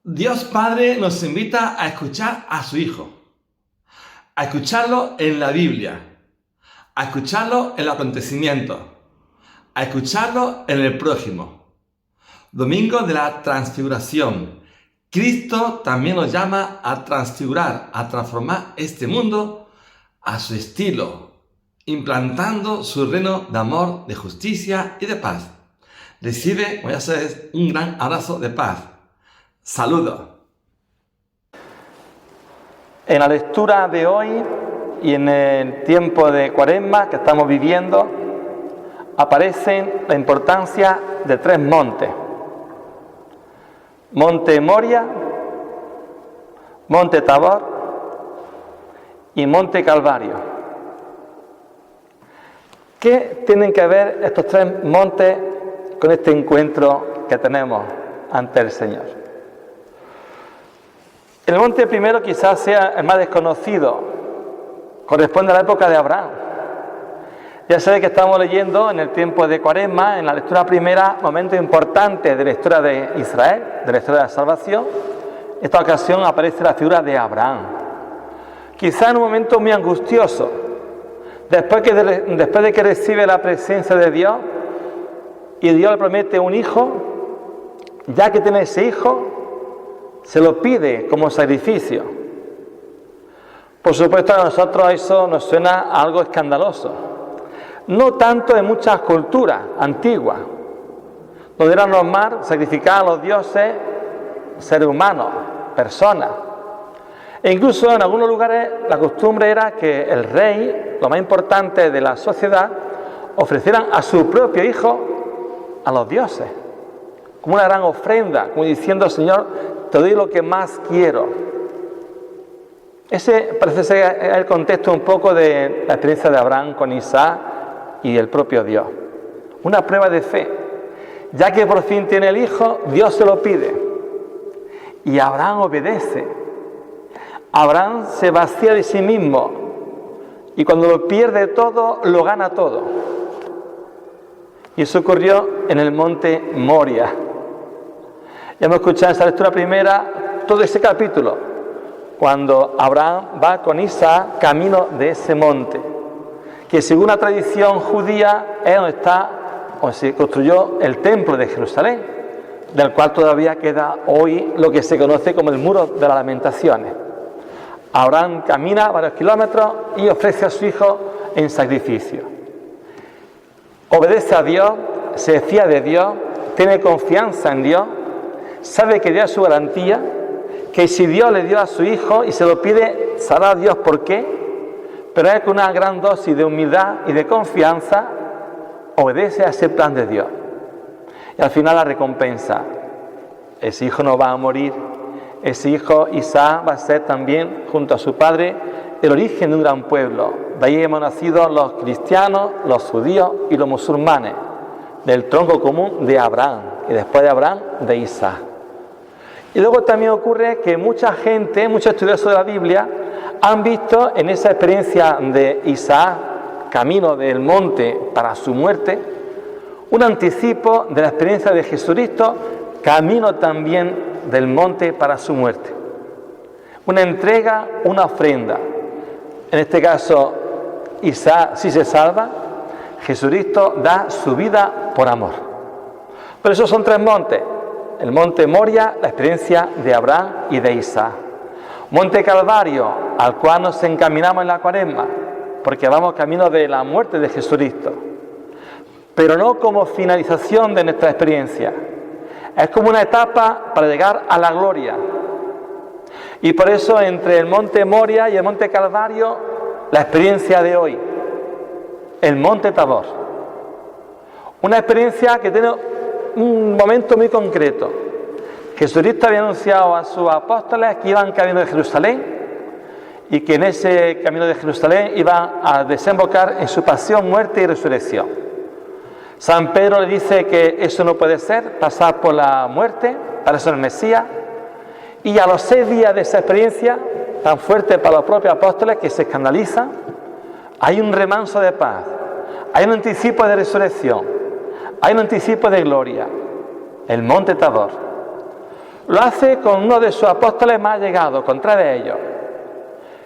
Dios Padre nos invita a escuchar a su Hijo, a escucharlo en la Biblia, a escucharlo en los acontecimientos, a escucharlo en el prójimo. Domingo de la Transfiguración. Cristo también nos llama a transfigurar, a transformar este mundo a su estilo, implantando su reino de amor, de justicia y de paz. Recibe, voy a hacer un gran abrazo de paz. Saludos. En la lectura de hoy y en el tiempo de Cuaresma que estamos viviendo, aparece la importancia de tres montes: Monte Moria, Monte Tabor y Monte Calvario. ¿Qué tienen que ver estos tres montes con este encuentro que tenemos ante el Señor? El monte primero quizás sea el más desconocido, corresponde a la época de Abraham. Ya sabéis que estamos leyendo en el tiempo de Cuaresma, en la lectura primera, momentos importantes de la historia de Israel, de la historia de la salvación. En esta ocasión aparece la figura de Abraham, quizá en un momento muy angustioso, después de que recibe la presencia de Dios y Dios le promete un hijo. Ya que tiene ese hijo, se lo pide como sacrificio. Por supuesto, a nosotros eso nos suena a algo escandaloso. No tanto en muchas culturas antiguas, donde era normal sacrificar a los dioses seres humanos, personas. E incluso en algunos lugares la costumbre era que el rey, lo más importante de la sociedad, ofrecieran a su propio hijo a los dioses, como una gran ofrenda, como diciendo: Señor, te doy lo que más quiero. Ese parece ser el contexto un poco de la experiencia de Abraham con Isaac y el propio Dios. Una prueba de fe. Ya que por fin tiene el hijo, Dios se lo pide. Y Abraham obedece. Abraham se vacía de sí mismo. Y cuando lo pierde todo, lo gana todo. Y eso ocurrió en el monte Moria. Ya hemos escuchado en esa lectura primera todo ese capítulo, cuando Abraham va con Isaac camino de ese monte, que según la tradición judía es donde está, o se construyó el templo de Jerusalén, del cual todavía queda hoy lo que se conoce como el Muro de las Lamentaciones. Abraham camina varios kilómetros y ofrece a su hijo en sacrificio. Obedece a Dios, se fía de Dios, tiene confianza en Dios, sabe que Dios es su garantía, que si Dios le dio a su hijo y se lo pide, sabrá Dios por qué, pero es con una gran dosis de humildad y de confianza obedece a ese plan de Dios. Y al final la recompensa: ese hijo no va a morir, ese hijo Isaac va a ser también, junto a su padre, el origen de un gran pueblo. De ahí hemos nacido los cristianos, los judíos y los musulmanes, del tronco común de Abraham, y después de Abraham, de Isaac. Y luego también ocurre que mucha gente, muchos estudiosos de la Biblia, han visto en esa experiencia de Isaac, camino del monte para su muerte, un anticipo de la experiencia de Jesucristo, camino también del monte para su muerte. Una entrega, una ofrenda. En este caso, Isaac sí se salva, Jesucristo da su vida por amor. Por eso son tres montes: el monte Moria, la experiencia de Abraham y de Isaac; monte Calvario, al cual nos encaminamos en la Cuaresma, porque vamos camino de la muerte de Jesucristo, pero no como finalización de nuestra experiencia, es como una etapa para llegar a la gloria. Y por eso entre el monte Moria y el monte Calvario, la experiencia de hoy, el monte Tabor, una experiencia que tiene un momento muy concreto. Jesucristo había anunciado a sus apóstoles que iban camino de Jerusalén y que en ese camino de Jerusalén iban a desembocar en su pasión, muerte y resurrección. San Pedro le dice que eso no puede ser, pasar por la muerte, para eso es el Mesías. Y a los 6 días de esa experiencia tan fuerte para los propios apóstoles, que se escandalizan, hay un remanso de paz, hay un anticipo de resurrección, hay un anticipo de gloria, el monte Tabor. Lo hace con uno de sus apóstoles más allegados, con 3 de ellos.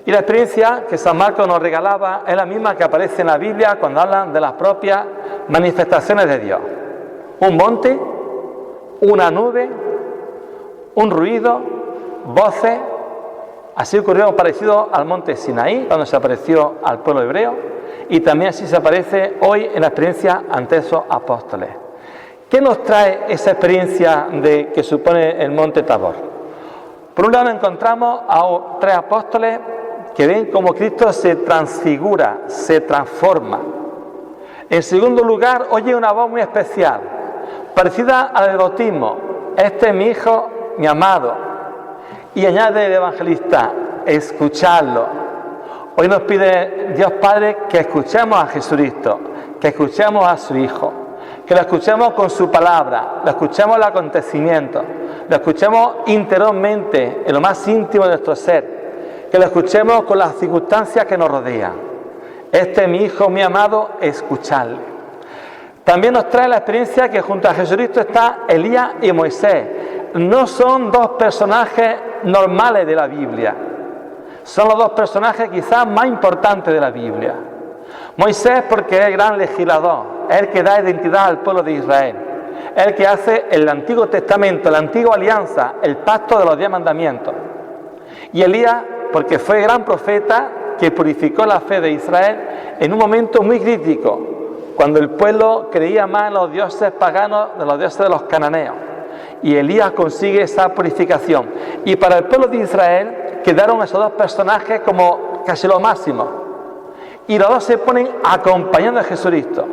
Y la experiencia que San Marcos nos regalaba es la misma que aparece en la Biblia cuando hablan de las propias manifestaciones de Dios. Un monte, una nube, un ruido, voces. Así ocurrió parecido al monte Sinaí, cuando se apareció al pueblo hebreo, y también así se aparece hoy en la experiencia ante esos apóstoles. ¿Qué nos trae esa experiencia que supone el monte Tabor? Por un lado encontramos a 3 apóstoles que ven cómo Cristo se transfigura, se transforma. En segundo lugar, oye una voz muy especial, parecida a la del bautismo: este es mi Hijo, mi amado. Y añade el evangelista: escuchadlo. Hoy nos pide Dios Padre que escuchemos a Jesucristo, que escuchemos a su Hijo, que lo escuchemos con su palabra, lo escuchemos en los acontecimientos, lo escuchemos interiormente, en lo más íntimo de nuestro ser, que lo escuchemos con las circunstancias que nos rodean. Este es mi Hijo, mi amado, escuchadle. También nos trae la experiencia que junto a Jesucristo está Elías y Moisés. No son 2 personajes normales de la Biblia, son los 2 personajes quizás más importantes de la Biblia. Moisés porque es el gran legislador, es el que da identidad al pueblo de Israel, es el que hace el Antiguo Testamento, la antigua alianza, el pacto de los 10 mandamientos. Y Elías porque fue gran profeta que purificó la fe de Israel en un momento muy crítico, cuando el pueblo creía más en los dioses paganos de los dioses de los cananeos. Y Elías consigue esa purificación. Y para el pueblo de Israel quedaron esos 2 personajes como casi lo máximo. Y los 2 se ponen acompañando a Jesucristo,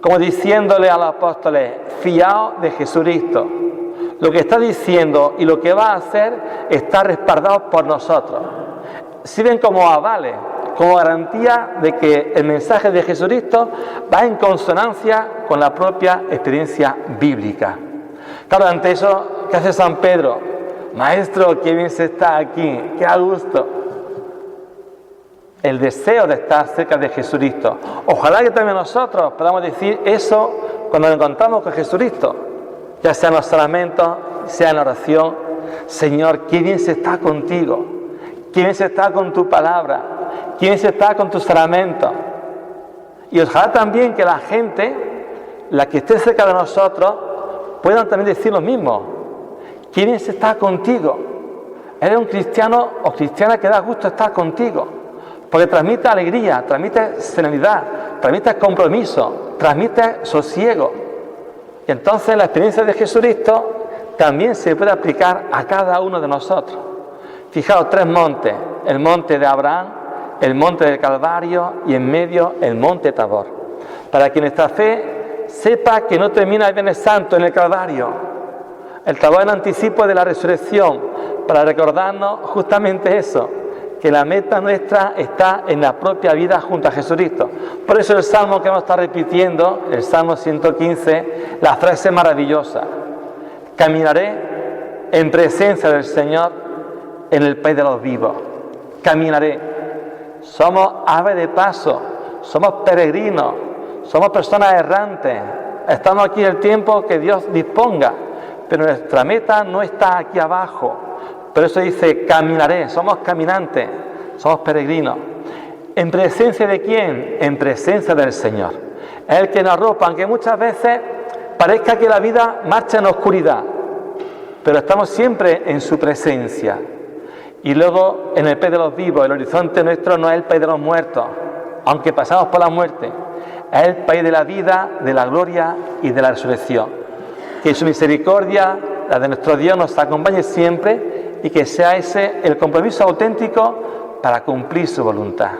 como diciéndole a los apóstoles: fiaos de Jesucristo. Lo que está diciendo y lo que va a hacer está respaldado por nosotros. Sirven como avales, como garantía de que el mensaje de Jesucristo va en consonancia con la propia experiencia bíblica. Claro, ante eso, ¿qué hace San Pedro? Maestro, qué bien se está aquí, qué a gusto. El deseo de estar cerca de Jesucristo. Ojalá que también nosotros podamos decir eso cuando nos encontramos con Jesucristo, ya sea en los sacramentos, sea en la oración. Señor, qué bien se está contigo, qué bien se está con tu palabra, qué bien se está con tus sacramentos. Y ojalá también que la gente, la que esté cerca de nosotros, puedan también decir lo mismo. ¿Quién está contigo? Eres un cristiano o cristiana que da gusto estar contigo, porque transmite alegría, transmite serenidad, transmite compromiso, transmite sosiego. Y entonces la experiencia de Jesucristo también se puede aplicar a cada uno de nosotros. Fijaos, 3 montes: el monte de Abraham, el monte del Calvario y en medio el monte Tabor, para que nuestra fe sepa que no termina el Viernes Santo en el Calvario. El Tabor es un anticipo de la resurrección, para recordarnos justamente eso, que la meta nuestra está en la propia vida junto a Jesucristo. Por eso el Salmo que vamos a estar repitiendo, el Salmo 115, la frase maravillosa: caminaré en presencia del Señor en el país de los vivos. Caminaré. Somos aves de paso, somos peregrinos, somos personas errantes. Estamos aquí en el tiempo que Dios disponga, pero nuestra meta no está aquí abajo. Por eso dice: caminaré. Somos caminantes, somos peregrinos. ¿En presencia de quién? En presencia del Señor. Es el que nos arropa, aunque muchas veces parezca que la vida marcha en oscuridad, pero estamos siempre en su presencia. Y luego, en el país de los vivos, el horizonte nuestro no es el país de los muertos, aunque pasamos por la muerte, es el país de la vida, de la gloria y de la resurrección. Que su misericordia, la de nuestro Dios, nos acompañe siempre y que sea ese el compromiso auténtico para cumplir su voluntad.